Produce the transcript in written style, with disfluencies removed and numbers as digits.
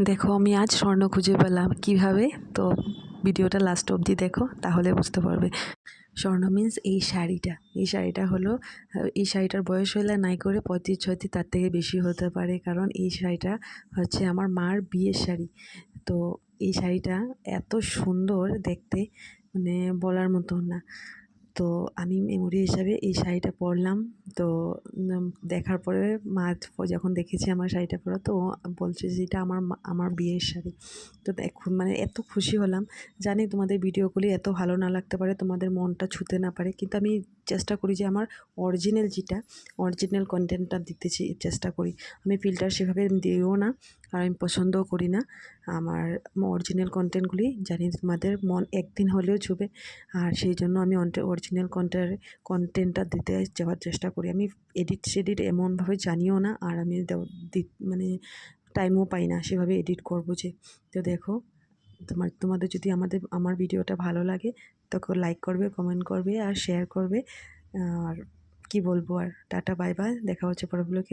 দেখো আমি আজ স্বর্ণ খুঁজে পেলাম কিভাবে। তো ভিডিওটা লাস্ট অবধি দেখো, তাহলে বুঝতে পারবে। স্বর্ণ মিন্স এই শাড়িটা হলো, এই শাড়িটার বয়স হলে নাই করে 35-36, তার থেকে বেশি হতে পারে, কারণ এই শাড়িটা হচ্ছে আমার মার বিয়ের শাড়ি। তো এই শাড়িটা এত সুন্দর দেখতে, মানে বলার মতো না। তো আমি মেমোরি হিসাবে এই শাড়িটা পরলাম। তো দেখার পরে মা যখন দেখেছে আমার শাড়িটা পরা, তো ও বলছে যে এটা আমার বিয়ের শাড়ি। তো এখন মানে এত খুশি হলাম। জানি তোমাদের ভিডিওগুলি এত ভালো না লাগতে পারে, তোমাদের মনটা ছুঁতে না পারে, কিন্তু আমি চেষ্টা করি যে আমার অরিজিনাল কন্টেন্টটা দিতে চেষ্টা করি। আমি ফিল্টার সেভাবে দিও না, আর আমি পছন্দও করি না। আমার অরিজিনাল কন্টেন্টগুলি জানি তোমাদের মন একদিন হলেও ছুবে, আর সেই জন্য আমি অরিজিনাল কন্টেন্টটা দিতে যাওয়ার চেষ্টা করি। আমি এডিট এমনভাবে জানিও না, আর আমি মানে টাইমও পাই না সেভাবে এডিট করবো যে। তো দেখো, তোমাদের যদি আমার ভিডিওটা ভালো লাগে, তখন লাইক করবে, কমেন্ট করবে আর শেয়ার করবে। আর কি বলবো, আর টাটা বাই বাই, দেখা হচ্ছে পরের ব্লগে।